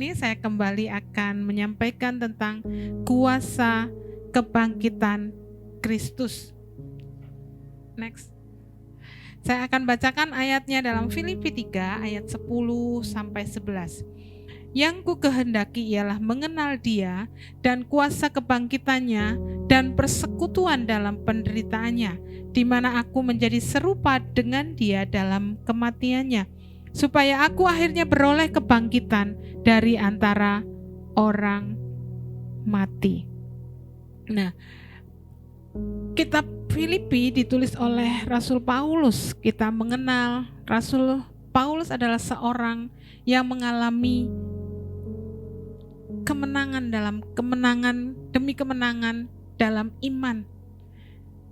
ini saya kembali akan menyampaikan tentang kuasa kebangkitan Kristus. Next. Saya akan bacakan ayatnya dalam Filipi 3 ayat 10 sampai 11. Yang ku kehendaki ialah mengenal Dia dan kuasa kebangkitannya dan persekutuan dalam penderitaannya, di mana aku menjadi serupa dengan Dia dalam kematiannya, supaya aku akhirnya beroleh kebangkitan dari antara orang mati. Nah, kitab Filipi ditulis oleh Rasul Paulus. Kita mengenal Rasul Paulus adalah seorang yang mengalami kemenangan demi kemenangan dalam iman.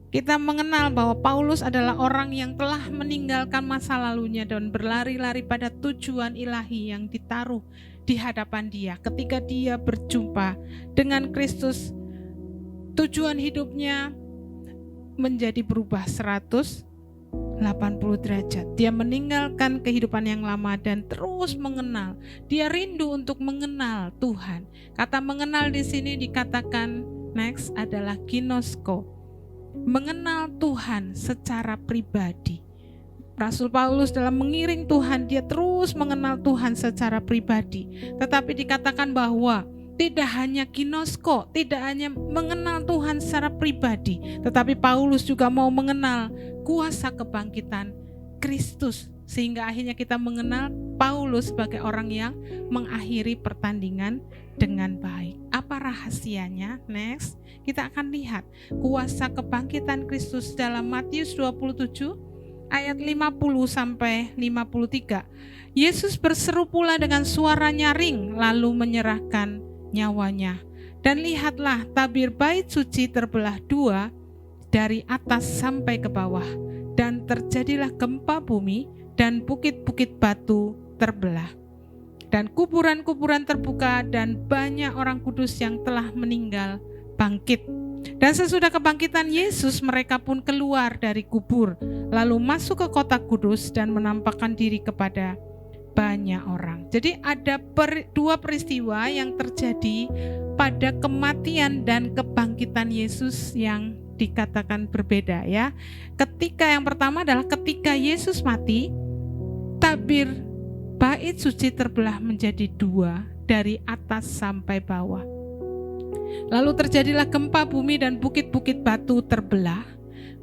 Kita mengenal bahwa Paulus adalah orang yang telah meninggalkan masa lalunya dan berlari-lari pada tujuan ilahi yang ditaruh di hadapan dia. Ketika dia berjumpa dengan Kristus, tujuan hidupnya menjadi berubah 180 derajat. Dia meninggalkan kehidupan yang lama dan terus mengenal. Dia rindu untuk mengenal Tuhan. Kata mengenal di sini dikatakan next adalah ginosko. Mengenal Tuhan secara pribadi. Rasul Paulus dalam mengiring Tuhan, dia terus mengenal Tuhan secara pribadi. Tetapi dikatakan bahwa tidak hanya ginosko, tidak hanya mengenal Tuhan secara pribadi, tetapi Paulus juga mau mengenal kuasa kebangkitan Kristus, sehingga akhirnya kita mengenal Paulus sebagai orang yang mengakhiri pertandingan dengan baik. Apa rahasianya? Next, kita akan lihat kuasa kebangkitan Kristus dalam Matius 27 ayat 50 sampai 53. Yesus berseru pula dengan suara nyaring lalu menyerahkan nyawanya. Dan lihatlah, tabir bait suci terbelah dua dari atas sampai ke bawah, dan terjadilah gempa bumi dan bukit-bukit batu terbelah, dan kuburan-kuburan terbuka, dan banyak orang kudus yang telah meninggal bangkit. Dan sesudah kebangkitan Yesus, mereka pun keluar dari kubur, lalu masuk ke kota kudus dan menampakkan diri kepada banyak orang. Jadi ada dua peristiwa yang terjadi pada kematian dan kebangkitan Yesus yang dikatakan berbeda ya. Ketika yang pertama adalah ketika Yesus mati, tabir bait suci terbelah menjadi dua dari atas sampai bawah. Lalu terjadilah gempa bumi dan bukit-bukit batu terbelah,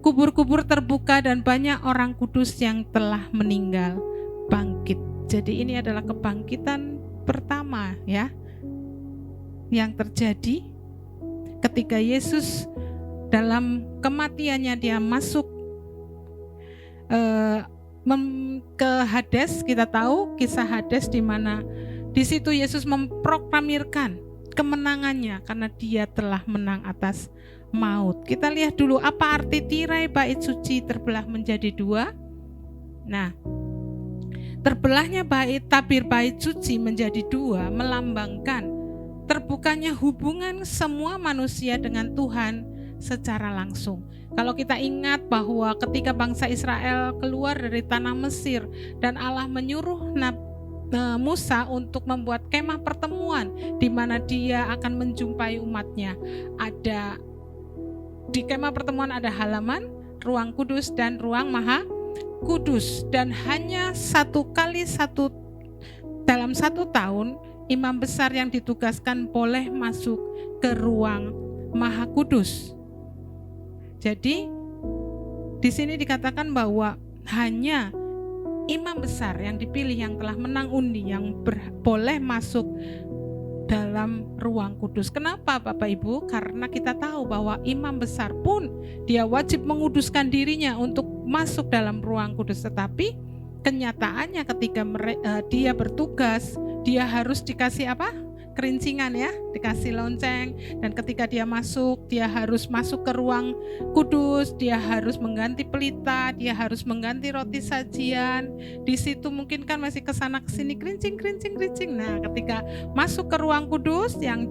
kubur-kubur terbuka, dan banyak orang kudus yang telah meninggal bangkit. Jadi ini adalah kebangkitan pertama ya yang terjadi ketika Yesus dalam kematiannya dia masuk ke Hades. Kita tahu kisah Hades di mana di situ Yesus memproklamirkan kemenangannya karena dia telah menang atas maut. Kita lihat dulu apa arti tirai bait suci terbelah menjadi dua. Nah, terbelahnya tabir bait suci menjadi dua melambangkan terbukanya hubungan semua manusia dengan Tuhan secara langsung. Kalau kita ingat bahwa ketika bangsa Israel keluar dari tanah Mesir dan Allah menyuruh Musa untuk membuat kemah pertemuan di mana dia akan menjumpai umatnya. Di kemah pertemuan ada halaman, ruang kudus dan ruang maha kudus, dan hanya dalam satu tahun imam besar yang ditugaskan boleh masuk ke ruang maha kudus. Jadi di sini dikatakan bahwa hanya imam besar yang dipilih yang telah menang undi yang boleh masuk dalam ruang kudus. Kenapa Bapak Ibu? Karena kita tahu bahwa imam besar pun dia wajib menguduskan dirinya untuk masuk dalam ruang kudus, tetapi kenyataannya ketika dia bertugas, dia harus dikasih kerincingan ya, dikasih lonceng, dan ketika dia harus masuk ke ruang kudus, dia harus mengganti pelita, dia harus mengganti roti sajian. Di situ mungkin kan masih kesana kesini kerincing. Nah, ketika masuk ke ruang kudus yang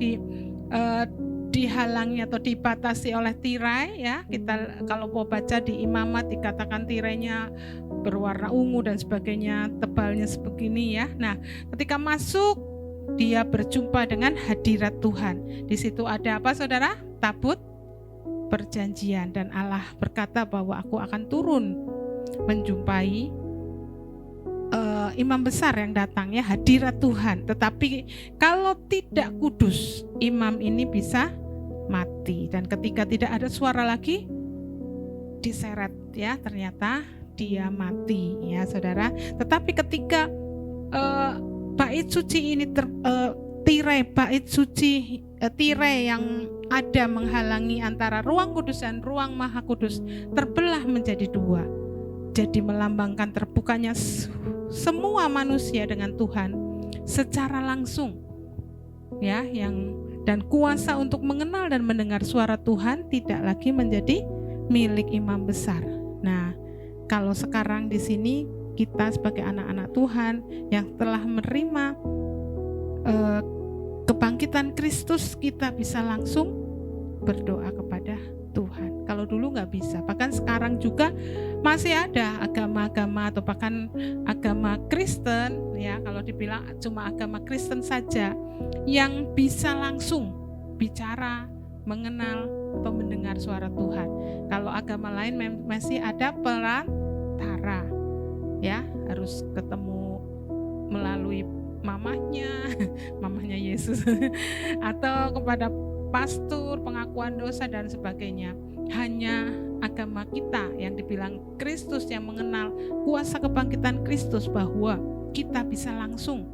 dihalangi atau dibatasi oleh tirai ya, kita kalau mau baca di imamat dikatakan tirainya berwarna ungu dan sebagainya, tebalnya sebegini ya. Nah, ketika masuk dia berjumpa dengan hadirat Tuhan. Di situ ada apa saudara? Tabut perjanjian, dan Allah berkata bahwa aku akan turun menjumpai imam besar yang datang, ya, hadirat Tuhan. Tetapi kalau tidak kudus, imam ini bisa mati, dan ketika tidak ada suara lagi diseret, ya, ternyata dia mati, ya saudara. Tetapi ketika bait suci ini tirai yang ada menghalangi antara ruang kudus dan ruang maha kudus terbelah menjadi dua, jadi melambangkan terbukanya semua manusia dengan Tuhan secara langsung, ya, dan kuasa untuk mengenal dan mendengar suara Tuhan tidak lagi menjadi milik imam besar. Nah, kalau sekarang di sini kita sebagai anak-anak Tuhan yang telah menerima kebangkitan Kristus, kita bisa langsung berdoa kepada Tuhan. Kalau dulu nggak bisa, bahkan sekarang juga masih ada agama-agama atau bahkan agama Kristen, ya, kalau dibilang cuma agama Kristen saja yang bisa langsung bicara, mengenal atau mendengar suara Tuhan. Kalau agama lain masih ada perantara, ya, harus ketemu melalui mamahnya Yesus atau kepada pastor, pengakuan dosa dan sebagainya. Hanya agama kita yang dibilang Kristus, yang mengenal kuasa kebangkitan Kristus, bahwa kita bisa langsung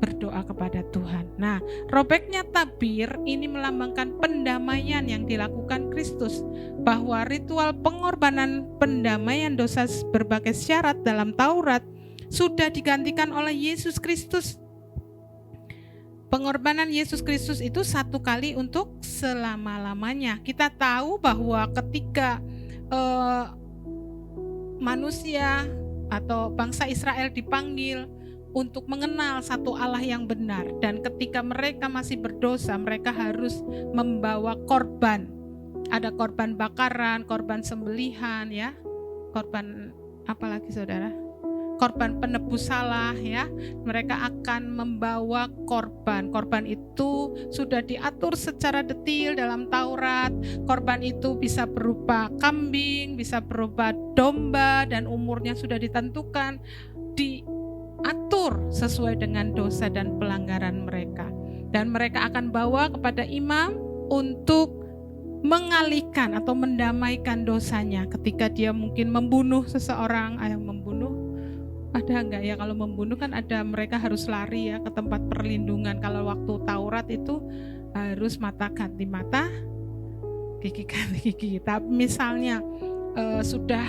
berdoa kepada Tuhan. Nah, robeknya tabir ini melambangkan pendamaian yang dilakukan Kristus, bahwa ritual pengorbanan pendamaian dosa berbagai syarat dalam Taurat sudah digantikan oleh Yesus Kristus. Pengorbanan Yesus Kristus itu satu kali untuk selama-lamanya. Kita tahu bahwa ketika manusia atau bangsa Israel dipanggil untuk mengenal satu Allah yang benar, dan ketika mereka masih berdosa, mereka harus membawa korban. Ada korban bakaran, korban sembelihan, ya, korban apa lagi saudara? Korban penebus salah, ya. Mereka akan membawa korban. Korban itu sudah diatur secara detail dalam Taurat. Korban itu bisa berupa kambing, bisa berupa domba, dan umurnya sudah ditentukan, diatur sesuai dengan dosa dan pelanggaran mereka. Dan mereka akan bawa kepada imam untuk mengalihkan atau mendamaikan dosanya. Ketika dia mungkin membunuh seseorang, ada enggak ya, kalau membunuh kan ada, mereka harus lari, ya, ke tempat perlindungan. Kalau waktu Taurat itu harus mata ganti mata, gigi ganti gigi. Tapi misalnya sudah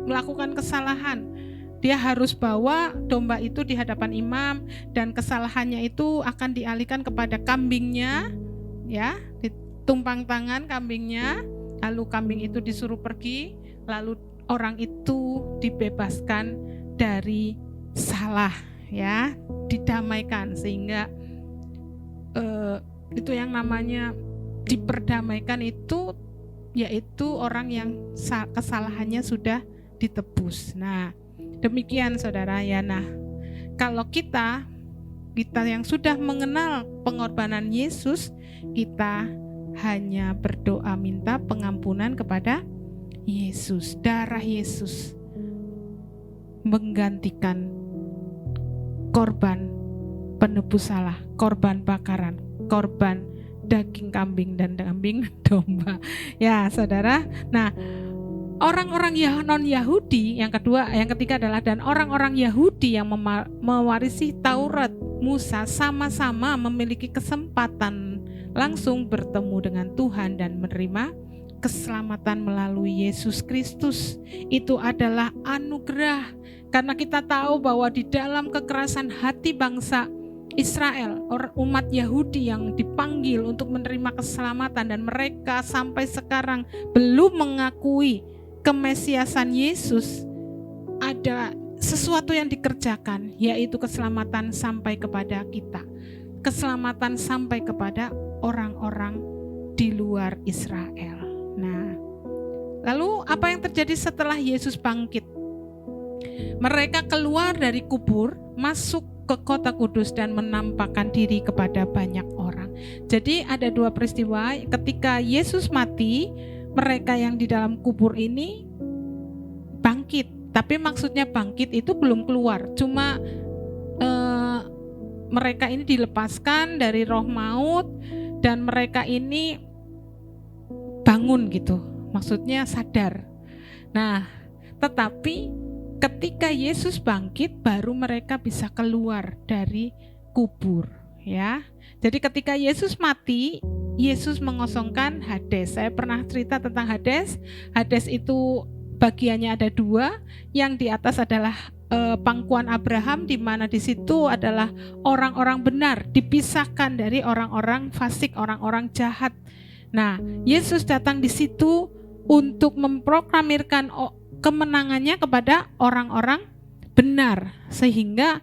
melakukan kesalahan, dia harus bawa domba itu di hadapan imam, dan kesalahannya itu akan dialihkan kepada kambingnya, ya, ditumpang tangan kambingnya, lalu kambing itu disuruh pergi, lalu orang itu dibebaskan dari salah, ya, didamaikan, sehingga itu yang namanya diperdamaikan, itu yaitu orang yang kesalahannya sudah ditebus. Nah, demikian saudara, ya. Nah, kalau kita yang sudah mengenal pengorbanan Yesus, kita hanya berdoa minta pengampunan kepada Yesus. Darah Yesus menggantikan korban penebus salah, korban bakaran, korban daging kambing dan daging domba, ya saudara. Nah, orang-orang non-Yahudi, yang ketiga adalah, dan orang-orang Yahudi yang mewarisi Taurat Musa sama-sama memiliki kesempatan langsung bertemu dengan Tuhan dan menerima keselamatan melalui Yesus Kristus. Itu adalah anugerah, karena kita tahu bahwa di dalam kekerasan hati bangsa Israel, umat Yahudi yang dipanggil untuk menerima keselamatan, dan mereka sampai sekarang belum mengakui kemesiasan Yesus, ada sesuatu yang dikerjakan, yaitu keselamatan sampai kepada kita, keselamatan sampai kepada orang-orang di luar Israel. Nah, lalu apa yang terjadi setelah Yesus bangkit? Mereka keluar dari kubur, masuk ke kota kudus dan menampakkan diri kepada banyak orang. Jadi ada dua peristiwa, ketika Yesus mati, mereka yang di dalam kubur ini bangkit. Tapi maksudnya bangkit itu belum keluar, cuma mereka ini dilepaskan dari roh maut dan mereka ini bangun gitu, maksudnya sadar. Nah, tetapi ketika Yesus bangkit baru mereka bisa keluar dari kubur, ya. Jadi ketika Yesus mati, Yesus mengosongkan Hades. Saya pernah cerita tentang Hades. Hades itu bagiannya ada dua, yang di atas adalah pangkuan Abraham, di mana di situ adalah orang-orang benar, dipisahkan dari orang-orang fasik, orang-orang jahat. Nah, Yesus datang di situ untuk memproklamirkan kemenangannya kepada orang-orang benar, sehingga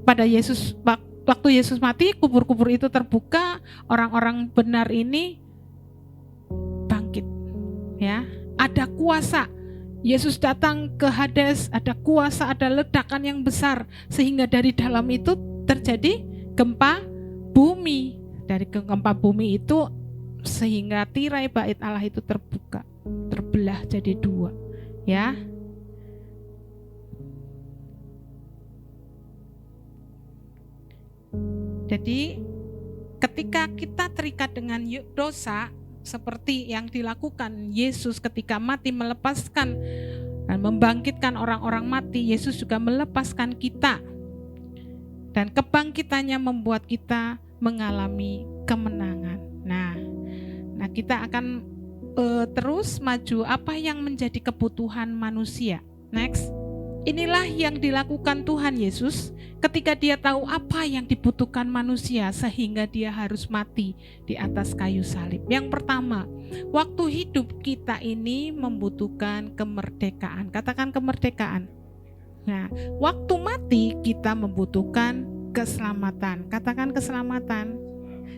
pada waktu Yesus mati, kubur-kubur itu terbuka, orang-orang benar ini bangkit, ya. Ada kuasa. Yesus datang ke Hades, ada kuasa, ada ledakan yang besar, sehingga dari dalam itu terjadi gempa bumi. Dari gempa bumi itu sehingga tirai bait Allah itu terbuka, terbelah jadi dua, ya. Jadi ketika kita terikat dengan dosa, seperti yang dilakukan Yesus ketika mati, melepaskan dan membangkitkan orang-orang mati, Yesus juga melepaskan kita. Dan kebangkitannya membuat kita mengalami kemenangan. Nah kita akan terus maju. Apa yang menjadi kebutuhan manusia? Next. Inilah yang dilakukan Tuhan Yesus ketika dia tahu apa yang dibutuhkan manusia sehingga dia harus mati di atas kayu salib. Yang pertama, waktu hidup kita ini membutuhkan kemerdekaan. Katakan kemerdekaan. Nah, waktu mati kita membutuhkan keselamatan. Katakan keselamatan.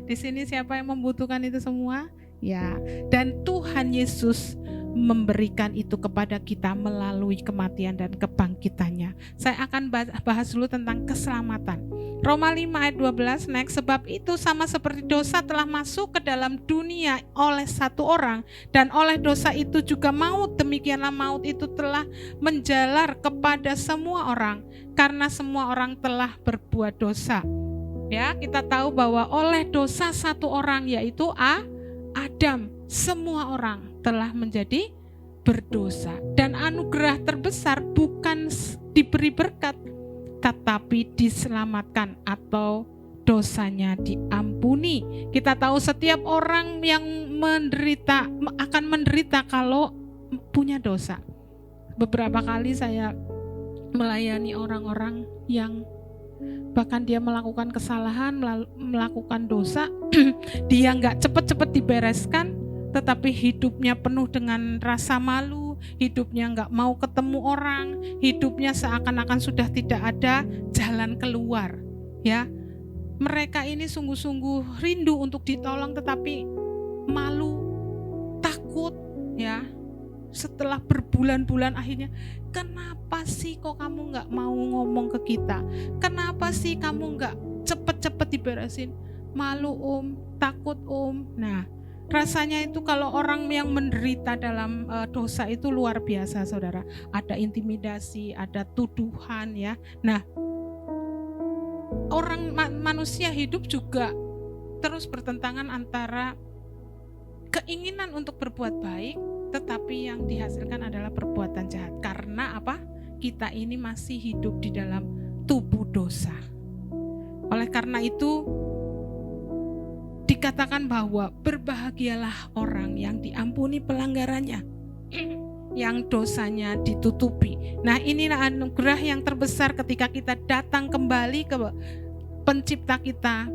Di sini siapa yang membutuhkan itu semua? Ya, dan Tuhan Yesus memberikan itu kepada kita melalui kematian dan kebangkitannya. Saya akan bahas dulu tentang keselamatan. Roma 5 ayat 12, next. Sebab itu sama seperti dosa telah masuk ke dalam dunia oleh satu orang, dan oleh dosa itu juga maut, demikianlah maut itu telah menjalar kepada semua orang, karena semua orang telah berbuat dosa. Ya, kita tahu bahwa oleh dosa satu orang, yaitu Adam, semua orang telah menjadi berdosa, dan anugerah terbesar bukan diberi berkat, tetapi diselamatkan atau dosanya diampuni. Kita tahu setiap orang yang menderita akan menderita kalau punya dosa. Beberapa kali saya melayani orang-orang yang bahkan dia melakukan kesalahan, melakukan dosa, dia nggak cepat-cepat dibereskan, tetapi hidupnya penuh dengan rasa malu, hidupnya nggak mau ketemu orang, hidupnya seakan-akan sudah tidak ada jalan keluar. Ya, mereka ini sungguh-sungguh rindu untuk ditolong, tetapi malu, takut, ya. Setelah berbulan-bulan akhirnya, kenapa sih kok kamu nggak mau ngomong ke kita? Kenapa sih kamu nggak cepet-cepet diberesin? Malu takut Nah, rasanya itu kalau orang yang menderita dalam dosa itu luar biasa, saudara. Ada intimidasi, ada tuduhan, ya. Nah, orang manusia hidup juga terus bertentangan antara keinginan untuk berbuat baik, tetapi yang dihasilkan adalah perbuatan jahat. Karena apa? Kita ini masih hidup di dalam tubuh dosa. Oleh karena itu dikatakan bahwa berbahagialah orang yang diampuni pelanggarannya, yang dosanya ditutupi. Nah, inilah anugerah yang terbesar ketika kita datang kembali ke pencipta kita.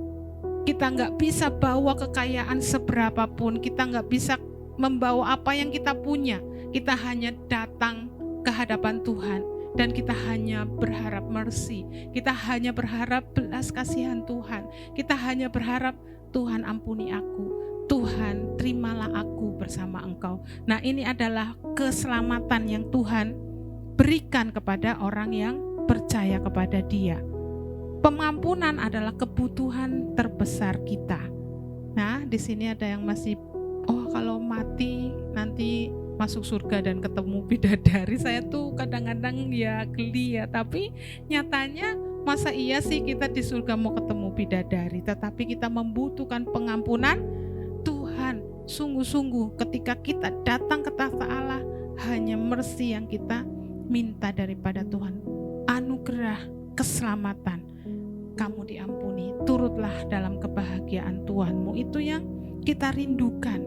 Kita nggak bisa bawa kekayaan seberapapun, kita nggak bisa membawa apa yang kita punya. Kita hanya datang ke hadapan Tuhan dan kita hanya berharap mercy. Kita hanya berharap belas kasihan Tuhan. Kita hanya berharap, Tuhan ampuni aku, Tuhan terimalah aku bersama Engkau. Nah, ini adalah keselamatan yang Tuhan berikan kepada orang yang percaya. percaya kepada Dia. Pengampunan adalah kebutuhan terbesar kita. Nah, di sini ada yang masih, kalau mati nanti masuk surga dan ketemu bidadari. Saya tuh kadang-kadang ya geli ya, tapi nyatanya masa iya sih kita di surga mau ketemu bidadari, tetapi kita membutuhkan pengampunan Tuhan. Sungguh-sungguh ketika kita datang ke tahta Allah, hanya mercy yang kita minta daripada Tuhan. Anugerah keselamatan, kamu diampuni, turutlah dalam kebahagiaan Tuhanmu. Itu yang kita rindukan.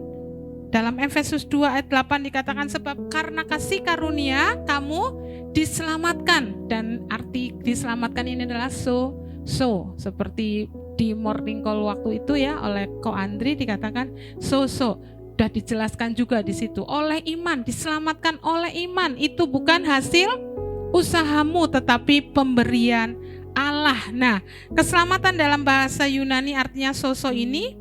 Dalam Efesus 2 ayat 8 dikatakan, sebab karena kasih karunia kamu diselamatkan. Dan arti diselamatkan ini adalah so seperti di morning call waktu itu ya oleh Ko Andri dikatakan so sudah dijelaskan juga di situ, oleh iman, diselamatkan oleh iman. Itu bukan hasil usahamu tetapi pemberian Allah. Nah, keselamatan dalam bahasa Yunani artinya so ini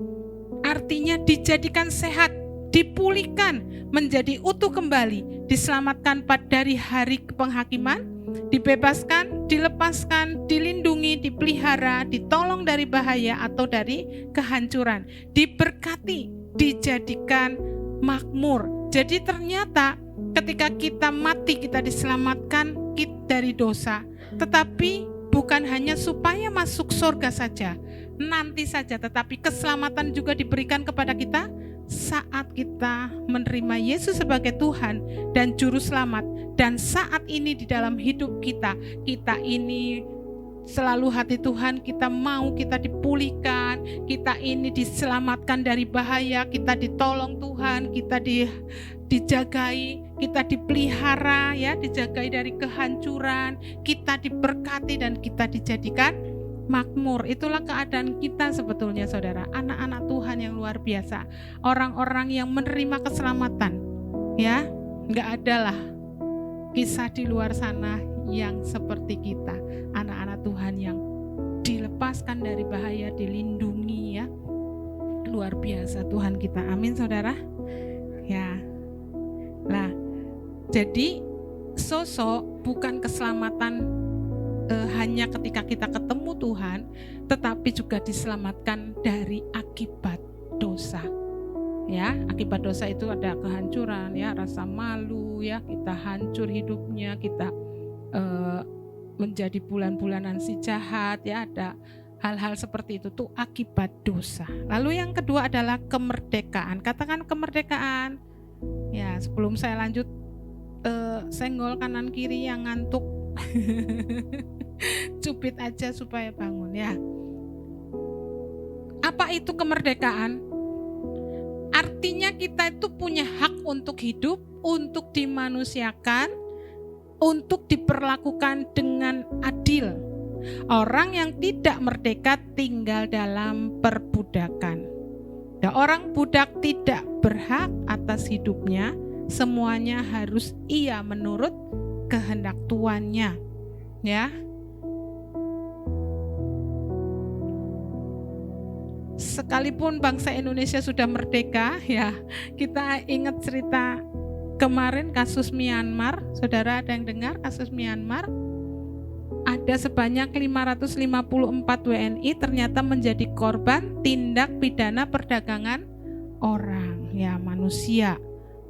artinya dijadikan sehat, dipulihkan, menjadi utuh kembali, diselamatkan dari hari penghakiman, dibebaskan, dilepaskan, dilindungi, dipelihara, ditolong dari bahaya atau dari kehancuran, diberkati, dijadikan makmur. Jadi ternyata ketika kita mati, kita diselamatkan dari dosa, tetapi bukan hanya supaya masuk surga saja, nanti saja, tetapi keselamatan juga diberikan kepada kita saat kita menerima Yesus sebagai Tuhan dan Juru Selamat. Dan saat ini di dalam hidup kita ini selalu hati Tuhan, kita mau kita dipulihkan, kita ini diselamatkan dari bahaya, kita ditolong Tuhan, kita dijagai, kita dipelihara ya, dijagai dari kehancuran, kita diberkati dan kita dijadikan makmur. Itulah keadaan kita sebetulnya saudara, anak-anak Tuhan yang luar biasa, orang-orang yang menerima keselamatan ya. Enggak adalah kisah di luar sana yang seperti kita, anak-anak Tuhan yang dilepaskan dari bahaya, dilindungi ya. Luar biasa Tuhan kita, amin saudara ya. Nah, jadi sosok bukan keselamatan hanya ketika kita ketemu Tuhan, tetapi juga diselamatkan dari akibat dosa. Ya, akibat dosa itu ada kehancuran, ya, rasa malu, ya, kita hancur hidupnya, kita menjadi bulan-bulanan si jahat, ya, ada hal-hal seperti itu tuh akibat dosa. Lalu yang kedua adalah kemerdekaan. Katakan kemerdekaan. Ya, sebelum saya lanjut, senggol kanan kiri yang ngantuk. Cubit aja supaya bangun ya. Apa itu kemerdekaan? Artinya kita itu punya hak untuk hidup, untuk dimanusiakan, untuk diperlakukan dengan adil. Orang yang tidak merdeka tinggal dalam perbudakan. Dan orang budak tidak berhak atas hidupnya, semuanya harus ia menurut kehendak tuannya. Ya. Sekalipun bangsa Indonesia sudah merdeka, ya, kita ingat cerita kemarin kasus Myanmar. Saudara ada yang dengar kasus Myanmar? Ada sebanyak 554 WNI ternyata menjadi korban tindak pidana perdagangan orang, ya, manusia.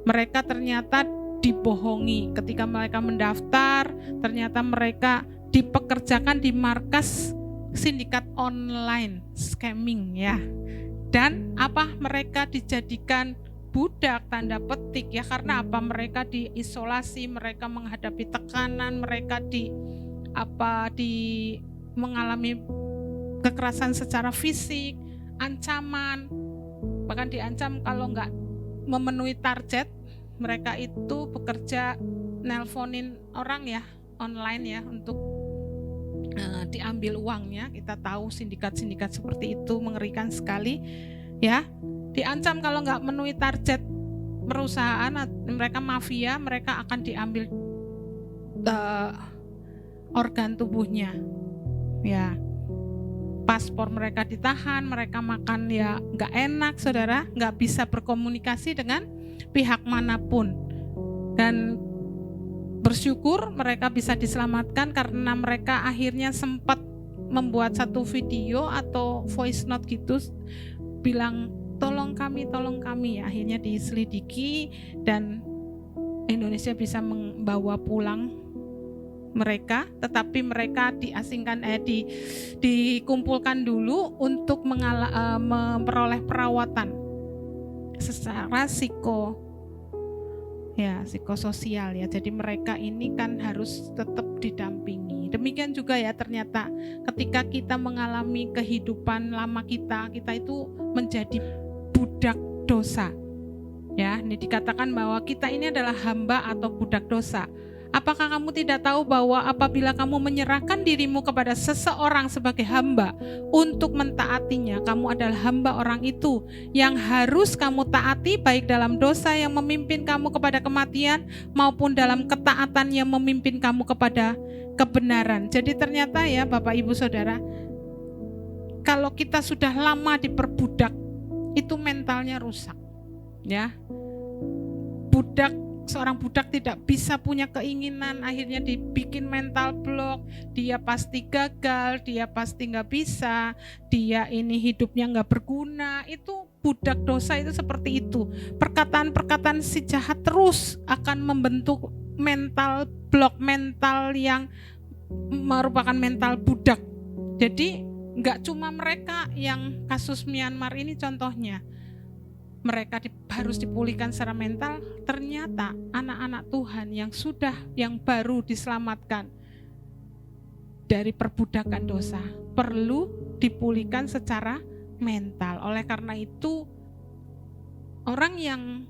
Mereka ternyata dibohongi ketika mereka mendaftar, ternyata mereka dipekerjakan di markas sindikat online scamming ya. Dan mereka dijadikan budak tanda petik ya, karena mereka diisolasi, mereka menghadapi tekanan, mereka mengalami kekerasan secara fisik, ancaman, bahkan diancam kalau nggak memenuhi target, mereka itu bekerja nelponin orang ya, online ya, untuk diambil uangnya. Kita tahu sindikat-sindikat seperti itu mengerikan sekali ya. Diancam kalau nggak memenuhi target perusahaan, mereka mafia, mereka akan diambil organ tubuhnya ya. Paspor mereka ditahan, mereka makan ya nggak enak saudara, nggak bisa berkomunikasi dengan pihak manapun. Dan bersyukur mereka bisa diselamatkan karena mereka akhirnya sempat membuat satu video atau voice note gitu bilang tolong kami ya. Akhirnya diselidiki dan Indonesia bisa membawa pulang mereka, tetapi mereka diasingkan dikumpulkan dulu untuk memperoleh perawatan secara psikososial ya. Jadi mereka ini kan harus tetap didampingi. Demikian juga ya, ternyata ketika kita mengalami kehidupan lama kita itu menjadi budak dosa. Ya, ini dikatakan bahwa kita ini adalah hamba atau budak dosa. Apakah kamu tidak tahu bahwa apabila kamu menyerahkan dirimu kepada seseorang sebagai hamba untuk mentaatinya, kamu adalah hamba orang itu yang harus kamu taati, baik dalam dosa yang memimpin kamu kepada kematian maupun dalam ketaatan yang memimpin kamu kepada kebenaran. Jadi ternyata ya Bapak Ibu Saudara, kalau kita sudah lama diperbudak, itu mentalnya rusak. Ya, seorang budak tidak bisa punya keinginan, akhirnya dibikin mental block, dia pasti gagal, dia pasti nggak bisa, dia ini hidupnya nggak berguna. Itu budak dosa itu seperti itu. Perkataan-perkataan si jahat terus akan membentuk mental block, mental yang merupakan mental budak. Jadi nggak cuma mereka yang kasus Myanmar ini contohnya. Mereka harus dipulihkan secara mental. Ternyata anak-anak Tuhan yang baru diselamatkan dari perbudakan dosa perlu dipulihkan secara mental. Oleh karena itu, orang yang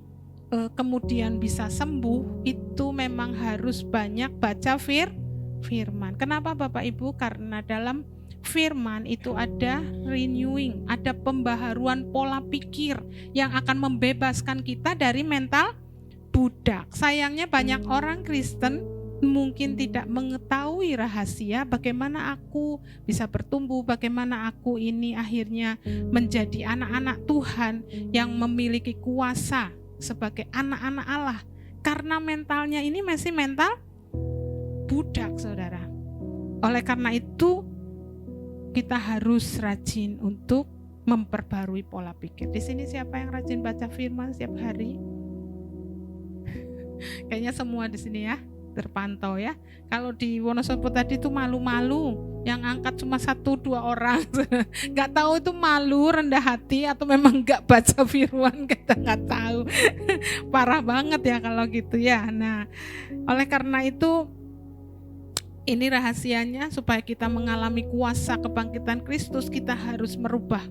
kemudian bisa sembuh itu memang harus banyak baca firman. Kenapa Bapak Ibu? Karena dalam firman itu ada renewing, ada pembaharuan pola pikir yang akan membebaskan kita dari mental budak. Sayangnya banyak orang Kristen mungkin tidak mengetahui rahasia bagaimana aku bisa bertumbuh, bagaimana aku ini akhirnya menjadi anak-anak Tuhan yang memiliki kuasa sebagai anak-anak Allah, karena mentalnya ini masih mental budak, saudara. Oleh karena itu kita harus rajin untuk memperbarui pola pikir. Di sini siapa yang rajin baca firman setiap hari? Kayaknya semua di sini ya, terpantau ya. Kalau di Wonosobo tadi itu malu-malu, yang angkat cuma 1-2 orang. Gak tahu itu malu, rendah hati, atau memang gak baca firman, kita gak tahu. Parah banget ya kalau gitu ya. Nah, oleh karena itu ini rahasianya, supaya kita mengalami kuasa kebangkitan Kristus, kita harus merubah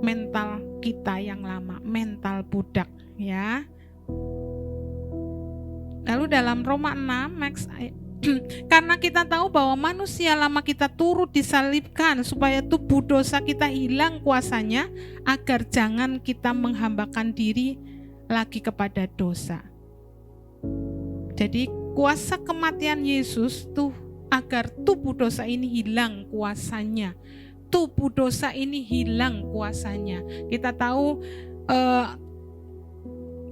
mental kita yang lama, mental budak ya. Lalu dalam Roma 6 karena kita tahu bahwa manusia lama kita turut disalibkan supaya tubuh dosa kita hilang kuasanya, agar jangan kita menghambakan diri lagi kepada dosa. Jadi kuasa kematian Yesus tuh agar tubuh dosa ini hilang kuasanya. Tubuh dosa ini hilang kuasanya. Kita tahu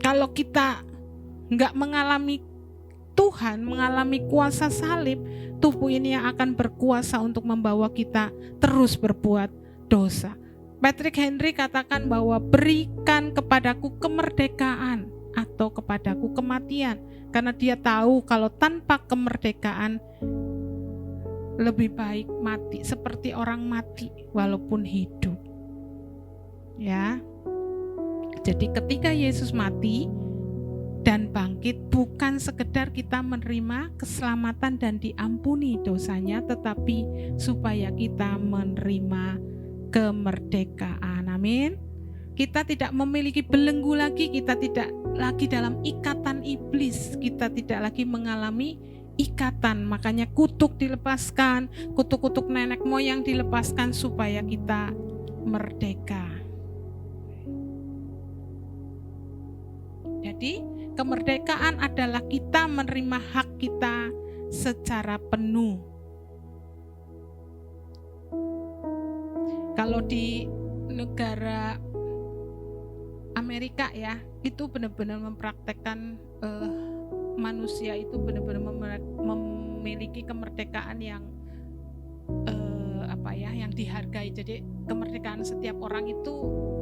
kalau kita nggak mengalami Tuhan, mengalami kuasa salib, tubuh ini yang akan berkuasa untuk membawa kita terus berbuat dosa. Patrick Henry katakan bahwa berikan kepadaku kemerdekaan atau kepadaku kematian, karena dia tahu kalau tanpa kemerdekaan lebih baik mati, seperti orang mati walaupun hidup. Ya. Jadi ketika Yesus mati dan bangkit, bukan sekedar kita menerima keselamatan dan diampuni dosanya, tetapi supaya kita menerima kemerdekaan. Amin. Kita tidak memiliki belenggu lagi, kita tidak lagi dalam ikatan iblis, kita tidak lagi mengalami ikatan. Makanya kutuk dilepaskan, kutuk-kutuk nenek moyang dilepaskan supaya kita merdeka. Jadi kemerdekaan adalah kita menerima hak kita secara penuh. Kalau di negara Amerika ya, itu benar-benar mempraktekkan manusia itu benar-benar memiliki kemerdekaan yang yang dihargai. Jadi kemerdekaan setiap orang itu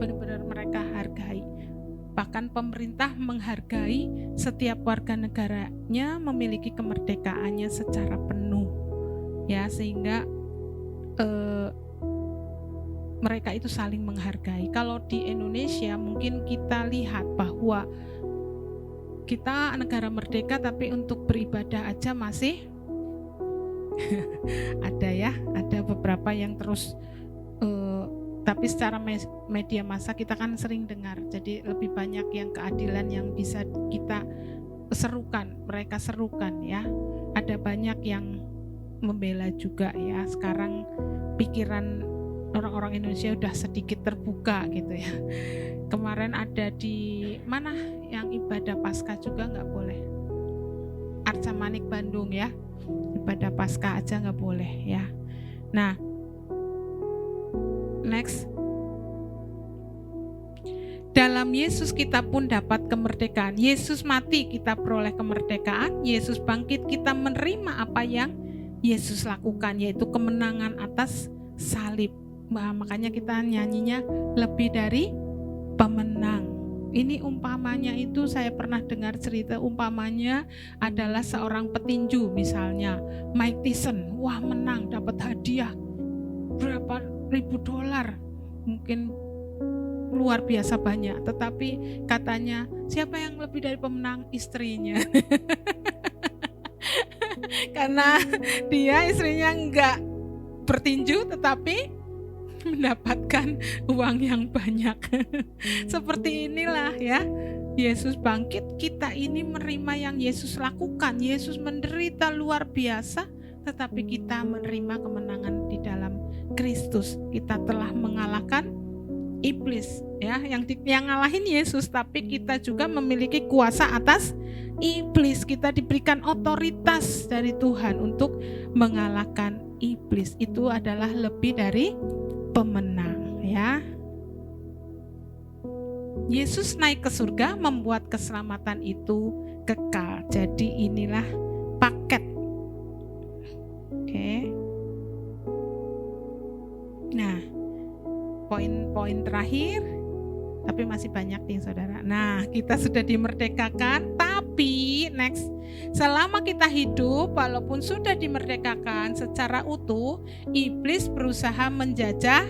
benar-benar mereka hargai. Bahkan pemerintah menghargai setiap warga negaranya memiliki kemerdekaannya secara penuh, ya, sehingga mereka itu saling menghargai. Kalau di Indonesia mungkin kita lihat bahwa kita negara merdeka tapi untuk beribadah aja masih ada beberapa yang terus tapi secara media massa kita kan sering dengar, jadi lebih banyak yang keadilan yang bisa kita serukan, mereka serukan, ya. Ada banyak yang membela juga, ya. Sekarang pikiran orang-orang Indonesia udah sedikit terbuka gitu, ya. Kemarin ada di mana yang ibadah Paskah juga nggak boleh, Arca Manik Bandung, ya, ibadah Paskah aja nggak boleh, ya. Nah, next, dalam Yesus kita pun dapat kemerdekaan. Yesus mati, kita peroleh kemerdekaan. Yesus bangkit, kita menerima apa yang Yesus lakukan, yaitu kemenangan atas salib. Makanya kita nyanyinya lebih dari pemenang. Ini umpamanya itu saya pernah dengar cerita, umpamanya adalah seorang petinju, misalnya Mike Tyson, wah menang, dapat hadiah berapa ribu dolar, mungkin luar biasa banyak, tetapi katanya siapa yang lebih dari pemenang? Istrinya. Karena dia istrinya enggak bertinju tetapi mendapatkan uang yang banyak. Seperti inilah, ya, Yesus bangkit, kita ini menerima yang Yesus lakukan. Yesus menderita luar biasa, tetapi kita menerima kemenangan di dalam Kristus. Kita telah mengalahkan iblis, ya, yang ngalahin Yesus, tapi kita juga memiliki kuasa atas iblis. Kita diberikan otoritas dari Tuhan untuk mengalahkan iblis. Itu adalah lebih dari pemenang, ya. Yesus naik ke surga membuat keselamatan itu kekal. Jadi inilah paket. Oke. Nah, poin-poin terakhir, tapi masih banyak nih saudara. Nah, kita sudah dimerdekakan, tapi next, selama kita hidup, walaupun sudah dimerdekakan secara utuh, iblis berusaha menjajah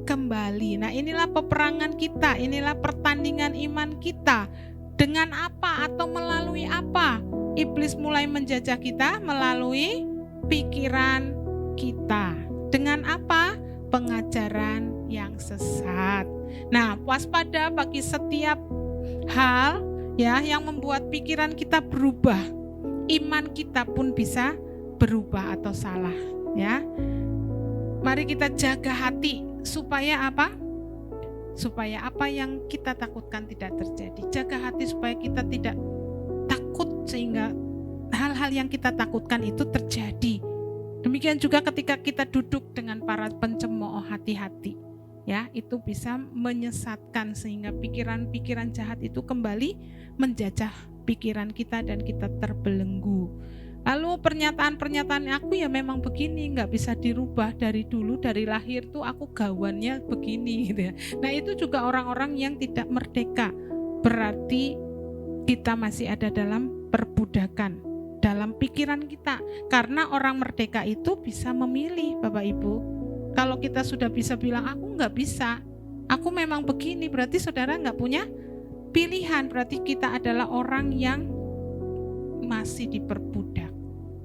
kembali. Nah, inilah peperangan kita, inilah pertandingan iman kita. Dengan apa atau melalui apa? Iblis mulai menjajah kita melalui pikiran kita. Dengan apa? Pengajaran yang sesat. Nah, waspada bagi setiap hal, ya, yang membuat pikiran kita berubah. Iman kita pun bisa berubah atau salah, ya. Mari kita jaga hati supaya apa? Supaya apa yang kita takutkan tidak terjadi. Jaga hati supaya kita tidak takut sehingga hal-hal yang kita takutkan itu terjadi. Demikian juga ketika kita duduk dengan para pencemooh, hati-hati, ya, itu bisa menyesatkan sehingga pikiran-pikiran jahat itu kembali menjajah pikiran kita dan kita terbelenggu. Lalu pernyataan-pernyataan aku ya memang begini, nggak bisa dirubah dari dulu, dari lahir tuh aku gawannya begini, gitu ya. Nah, itu juga orang-orang yang tidak merdeka, berarti kita masih ada dalam perbudakan dalam pikiran kita. Karena orang merdeka itu bisa memilih, Bapak Ibu. Kalau kita sudah bisa bilang aku nggak bisa, aku memang begini, berarti saudara nggak punya pilihan, berarti kita adalah orang yang masih diperbudak.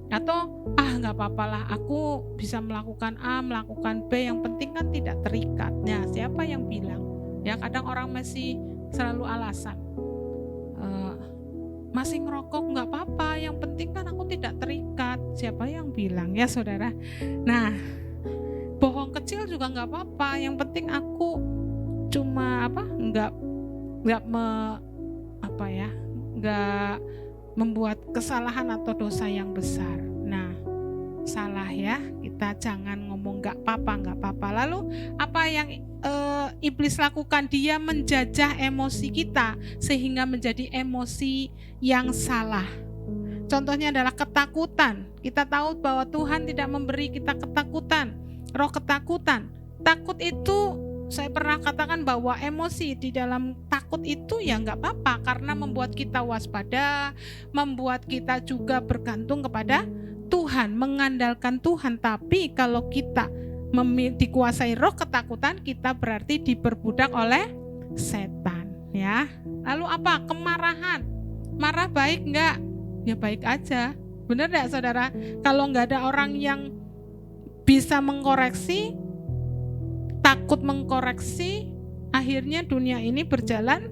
Atau nggak apa-apalah, aku bisa melakukan A, melakukan B, yang penting kan tidak terikat. Nah, siapa yang bilang? Ya, kadang orang masih selalu alasan, masih ngerokok nggak apa-apa, yang penting kan aku tidak terikat. Siapa yang bilang, ya saudara? Nah, bohong kecil juga nggak apa-apa, yang penting aku cuma nggak membuat kesalahan atau dosa yang besar. Nah, salah, ya, kita jangan ngomong nggak apa-apa. Lalu apa yang iblis lakukan? Dia menjajah emosi kita sehingga menjadi emosi yang salah. Contohnya adalah ketakutan. Kita tahu bahwa Tuhan tidak memberi kita ketakutan, roh ketakutan. Takut itu, saya pernah katakan bahwa emosi di dalam takut itu ya nggak apa-apa, karena membuat kita waspada, membuat kita juga bergantung kepada Tuhan, mengandalkan Tuhan. Tapi kalau kita dikuasai roh ketakutan, kita berarti diperbudak oleh setan, ya. Lalu apa? Kemarahan. Marah baik nggak? Ya baik aja. Benar nggak saudara? Kalau nggak ada orang yang bisa mengkoreksi, takut mengkoreksi, akhirnya dunia ini berjalan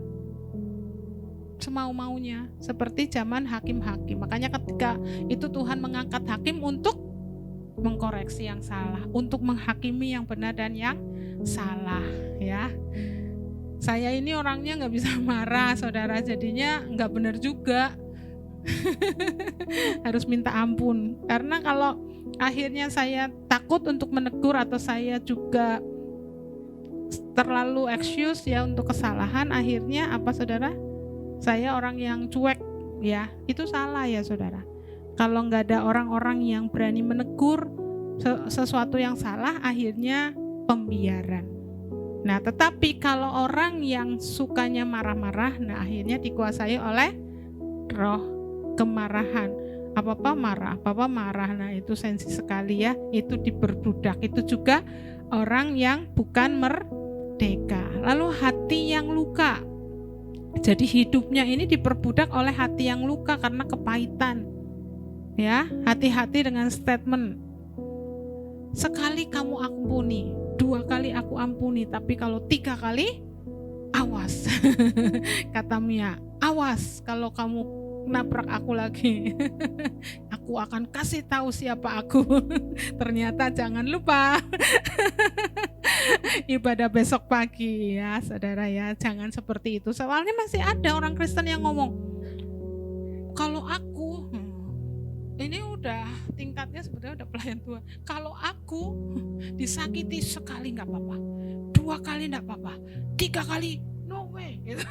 semau-maunya, seperti zaman hakim-hakim. Makanya ketika itu Tuhan mengangkat hakim untuk mengkoreksi yang salah, untuk menghakimi yang benar dan yang salah, ya. Saya ini orangnya nggak bisa marah, saudara, jadinya nggak benar juga. Harus minta ampun, karena kalau akhirnya saya takut untuk menegur atau saya juga terlalu excuse ya untuk kesalahan, akhirnya apa saudara? Saya orang yang cuek, ya. Itu salah ya saudara. Kalau nggak ada orang-orang yang berani menegur sesuatu yang salah, akhirnya pembiaran. Nah, tetapi kalau orang yang sukanya marah-marah, nah akhirnya dikuasai oleh roh kemarahan. Apa-apa marah. Nah, itu sensi sekali ya. Itu diperbudak. Itu juga orang yang bukan merdeka. Lalu hati yang luka. Jadi hidupnya ini diperbudak oleh hati yang luka karena kepahitan. Ya, hati-hati dengan statement. Sekali kamu ampuni, 2 kali aku ampuni, tapi kalau 3 kali, awas. Kata Mia, awas kalau kamu nabrak aku lagi. Aku akan kasih tahu siapa aku. Ternyata jangan lupa ibadah besok pagi ya saudara ya. Jangan seperti itu. Soalnya masih ada orang Kristen yang ngomong, kalau aku ini udah tingkatnya sebetulnya udah pelayan Tuhan. Kalau aku disakiti sekali nggak apa-apa, 2 kali nggak apa-apa, 3 kali no way gitu.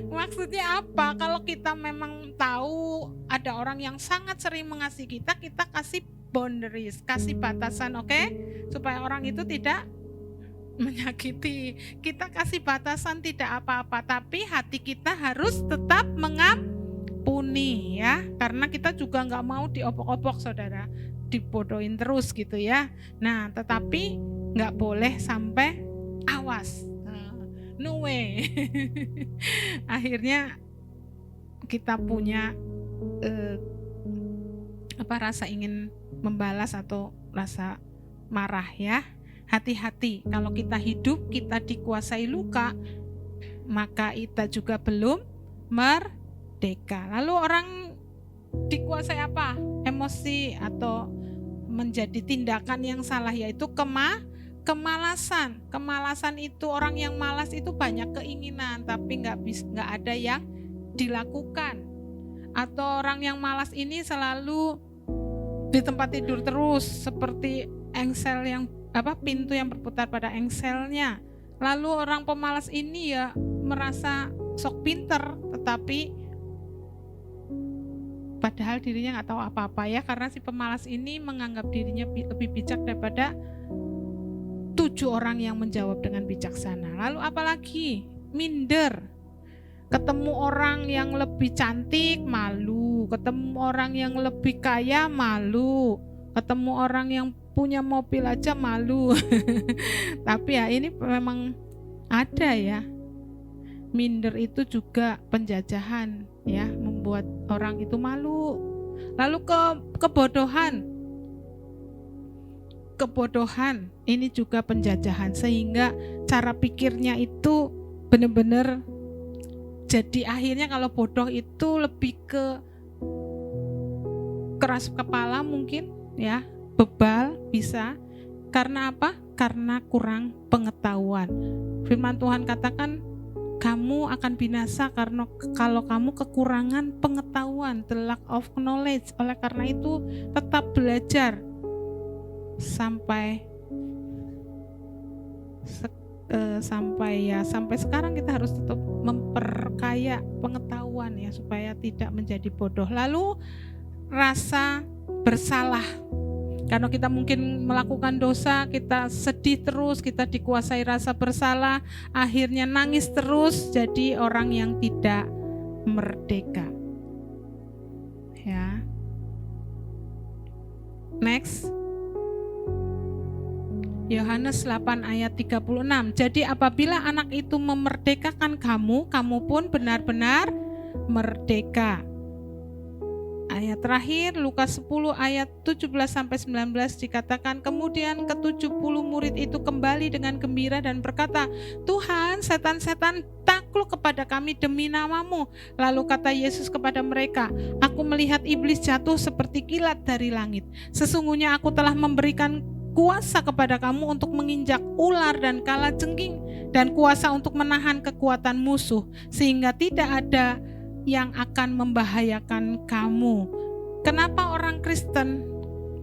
Maksudnya apa? Kalau kita memang tahu ada orang yang sangat sering mengasihi kita, kita kasih boundaries, kasih batasan, oke? Supaya orang itu tidak menyakiti. Kita kasih batasan tidak apa-apa, tapi hati kita harus tetap mengampuni ya, karena kita juga nggak mau diopok-opok saudara, dibodohin terus gitu ya. Nah, tetapi nggak boleh sampai awas. No way. Akhirnya kita punya rasa ingin membalas atau rasa marah ya. Hati-hati, kalau kita hidup kita dikuasai luka, maka kita juga belum merdeka. Lalu orang dikuasai apa? Emosi atau menjadi tindakan yang salah, yaitu kemalasan. Kemalasan itu, orang yang malas itu banyak keinginan tapi nggak ada yang dilakukan. Atau orang yang malas ini selalu di tempat tidur terus, seperti engsel yang pintu yang berputar pada engselnya. Lalu orang pemalas ini ya merasa sok pinter, tetapi padahal dirinya nggak tahu apa-apa ya, karena si pemalas ini menganggap dirinya lebih bijak daripada 7 orang yang menjawab dengan bijaksana. Lalu apalagi? Minder. Ketemu orang yang lebih cantik, malu. Ketemu orang yang lebih kaya, malu. Ketemu orang yang punya mobil aja malu. Tapi ya ini memang ada ya. Minder itu juga penjajahan ya, membuat orang itu malu. Lalu kebodohan. Kebodohan ini juga penjajahan, sehingga cara pikirnya itu benar-benar jadi akhirnya kalau bodoh itu lebih ke keras kepala mungkin ya, bebal bisa. Karena apa? Karena kurang pengetahuan. Firman Tuhan katakan kamu akan binasa karena kalau kamu kekurangan pengetahuan, the lack of knowledge. Oleh karena itu tetap belajar sampai sampai sekarang kita harus tetap memperkaya pengetahuan pengetahuan ya, supaya tidak menjadi bodoh. Lalu rasa bersalah. Karena kita mungkin melakukan dosa, kita sedih terus, kita dikuasai rasa bersalah, akhirnya nangis terus, jadi orang yang tidak merdeka. Ya. Next. Yohanes 8 ayat 36. Jadi apabila anak itu memerdekakan kamu, kamu pun benar-benar merdeka. Ayat terakhir Lukas 10 ayat 17-19 dikatakan, kemudian ke-70 murid itu kembali dengan gembira dan berkata, Tuhan, setan-setan takluk kepada kami demi namamu. Lalu kata Yesus kepada mereka, aku melihat iblis jatuh seperti kilat dari langit. Sesungguhnya aku telah memberikan kuasa kepada kamu untuk menginjak ular dan kalajengking, dan kuasa untuk menahan kekuatan musuh, sehingga tidak ada yang akan membahayakan kamu. Kenapa orang Kristen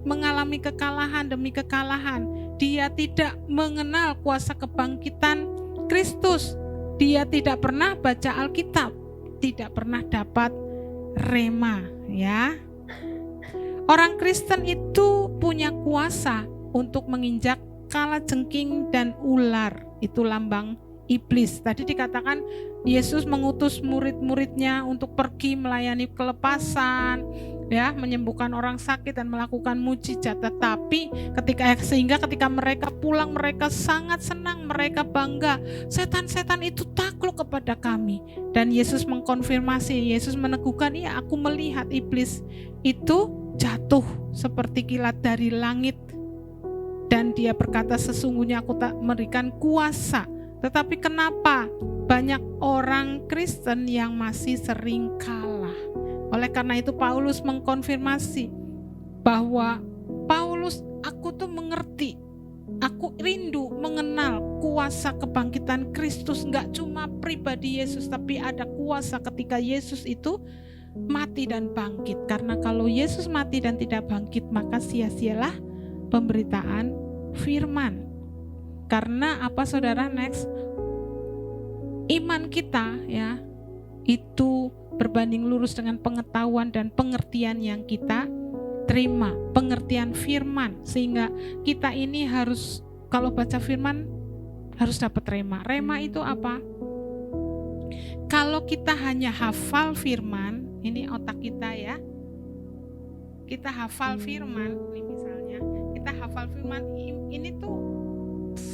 mengalami kekalahan demi kekalahan? Dia tidak mengenal kuasa kebangkitan Kristus. Dia tidak pernah baca Alkitab, tidak pernah dapat rema, ya. Orang Kristen itu punya kuasa untuk menginjak kalajengking dan ular, itu lambang iblis. Tadi dikatakan Yesus mengutus murid-muridnya untuk pergi melayani kelepasan, ya, menyembuhkan orang sakit dan melakukan mujizat. Tetapi ketika mereka pulang, mereka sangat senang, mereka bangga. Setan-setan itu takluk kepada kami. Dan Yesus mengkonfirmasi, Yesus meneguhkan, ya, aku melihat iblis itu jatuh seperti kilat dari langit. Dan dia berkata, sesungguhnya aku tak memberikan kuasa. Tetapi kenapa banyak orang Kristen yang masih sering kalah? Oleh karena itu Paulus mengkonfirmasi bahwa Paulus, aku tuh mengerti, aku rindu mengenal kuasa kebangkitan Kristus, gak cuma pribadi Yesus, tapi ada kuasa ketika Yesus itu mati dan bangkit. Karena kalau Yesus mati dan tidak bangkit, maka sia-sialah pemberitaan firman. Karena apa, saudara? Next, iman kita, ya, itu berbanding lurus dengan pengetahuan dan pengertian yang kita terima, pengertian firman, sehingga kita ini harus, kalau baca firman harus dapat rema. Rema itu apa? Kalau kita hanya hafal firman, ini otak kita, ya, kita hafal firman, ini misalnya kita hafal firman, ini tuh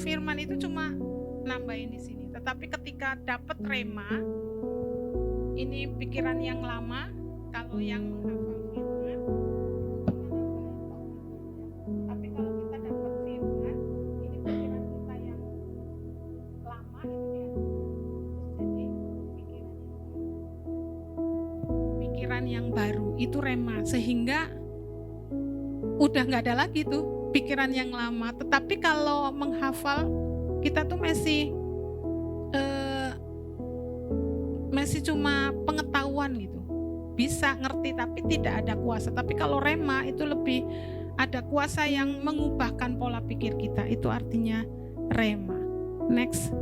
firman itu cuma nambahin di sini. Tetapi ketika dapat rema, ini pikiran yang lama. Kalau yang menghafal firman, tapi kalau kita dapat firman, ini pikiran kita yang lama itu jadi pikiran yang baru, itu rema, sehingga udah nggak ada lagi tuh pikiran yang lama. Tetapi kalau menghafal, kita tuh masih cuma pengetahuan gitu, bisa ngerti tapi tidak ada kuasa. Tapi kalau rema itu lebih ada kuasa yang mengubahkan pola pikir kita, itu artinya rema. Next,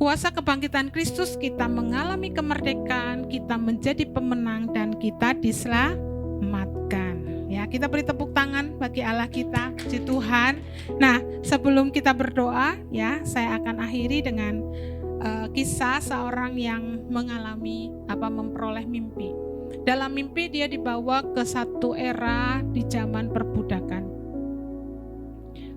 kuasa kebangkitan Kristus, kita mengalami kemerdekaan, kita menjadi pemenang, dan kita diselamatkan. Ya, kita beri tepuk tangan bagi Allah kita, puji Tuhan. Nah, sebelum kita berdoa, ya, saya akan akhiri dengan kisah seorang yang mengalami memperoleh mimpi. Dalam mimpi dia dibawa ke satu era di zaman perbudakan.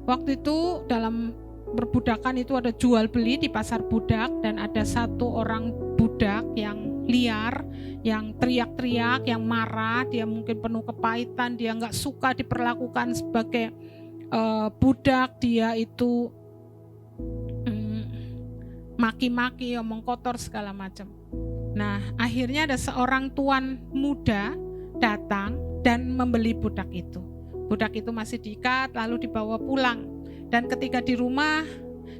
Waktu itu dalam perbudakan itu ada jual beli di pasar budak, dan ada satu orang budak yang liar, yang teriak-teriak, yang marah, dia mungkin penuh kepahitan, dia nggak suka diperlakukan sebagai budak, dia itu maki-maki, omong kotor segala macam. Nah, akhirnya ada seorang tuan muda datang dan membeli budak itu. Budak itu masih diikat lalu dibawa pulang. Dan ketika di rumah,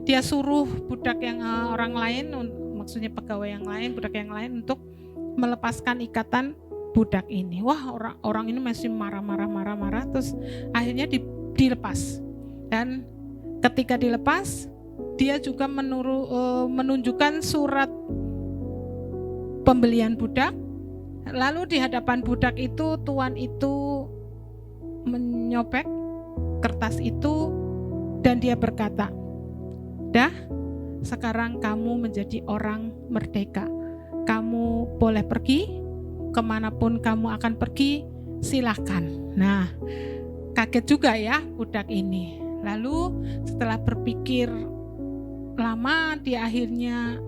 dia suruh budak yang orang lain, maksudnya pegawai yang lain, budak yang lain, untuk melepaskan ikatan budak ini. Wah, orang ini masih marah, terus akhirnya dilepas. Dan ketika dilepas, dia juga menunjukkan surat pembelian budak. Lalu di hadapan budak itu tuan itu menyobek kertas itu dan dia berkata, "Dah, sekarang kamu menjadi orang merdeka. Kamu boleh pergi, kemanapun kamu akan pergi, silakan." Nah, kaget juga ya budak ini. Lalu setelah berpikir lama, dia akhirnya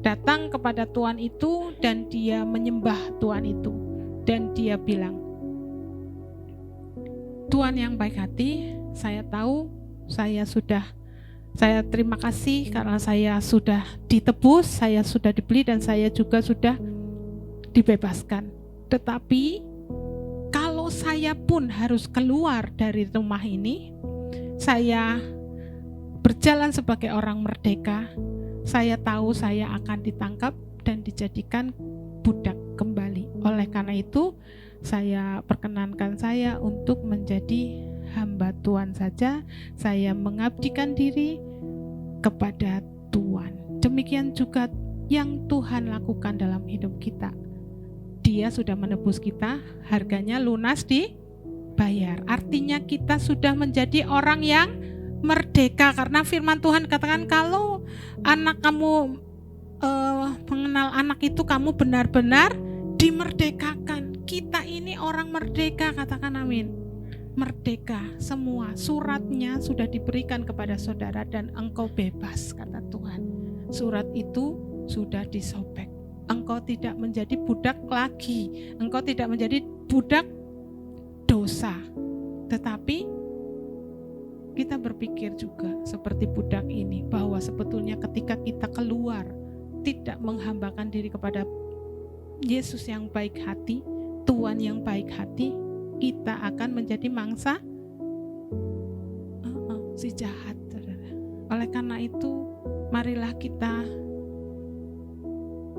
datang kepada tuan itu dan dia menyembah tuan itu. Dan dia bilang, "Tuan yang baik hati, saya tahu saya terima kasih karena saya sudah ditebus, saya sudah dibeli dan saya juga sudah dibebaskan. Tetapi kalau saya pun harus keluar dari rumah ini, saya berjalan sebagai orang merdeka, saya tahu saya akan ditangkap dan dijadikan budak kembali. Oleh karena itu, saya perkenankan saya untuk menjadi hamba Tuhan saja. Saya mengabdikan diri kepada Tuhan." Demikian juga yang Tuhan lakukan dalam hidup kita. Dia sudah menebus kita, harganya lunas dibayar. Artinya kita sudah menjadi orang yang merdeka, karena firman Tuhan katakan kalau anak kamu mengenal anak itu, kamu benar-benar dimerdekakan. Kita ini orang merdeka, katakan amin. Merdeka semua, suratnya sudah diberikan kepada saudara dan engkau bebas, kata Tuhan. Surat itu sudah disobek. Engkau tidak menjadi budak lagi, engkau tidak menjadi budak dosa. Tetapi kita berpikir juga seperti budak ini, bahwa sebetulnya ketika kita keluar tidak menghambakan diri kepada Yesus yang baik hati, Tuhan yang baik hati, kita akan menjadi mangsa si jahat. Oleh karena itu, marilah kita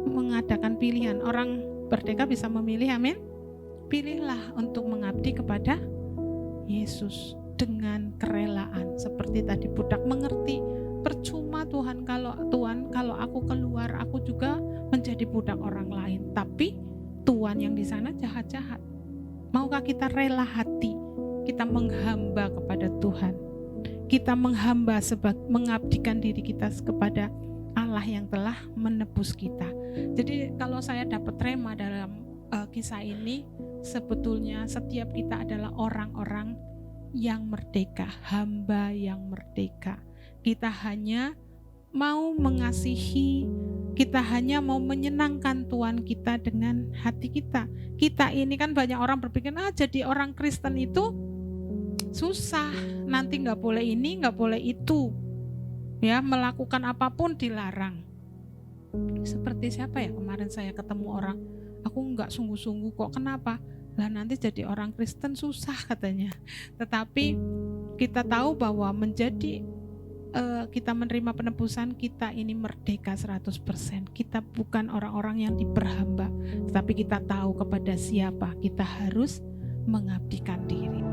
mengadakan pilihan. Orang merdeka bisa memilih, amin. Pilihlah untuk mengabdi kepada Yesus dengan kerelaan. Seperti tadi budak mengerti, percuma Tuhan kalau aku keluar, aku juga menjadi budak orang lain. Tapi Tuhan yang di sana jahat-jahat. Maukah kita rela hati, kita menghamba kepada Tuhan, kita menghamba mengabdikan diri kita kepada Allah yang telah menebus kita. Jadi kalau saya dapat rema dalam kisah ini, sebetulnya setiap kita adalah orang-orang yang merdeka, hamba yang merdeka. Kita hanya mau mengasihi, kita hanya mau menyenangkan Tuhan kita dengan hati kita. Kita ini kan banyak orang berpikir, jadi orang Kristen itu susah, nanti gak boleh ini, gak boleh itu, ya, melakukan apapun dilarang. Seperti siapa ya, kemarin saya ketemu orang, aku gak sungguh-sungguh kok, kenapa? Lah nanti jadi orang Kristen susah katanya. Tetapi kita tahu bahwa kita menerima penebusan, kita ini merdeka 100%. Kita bukan orang-orang yang diperhamba, tetapi kita tahu kepada siapa kita harus mengabdikan diri.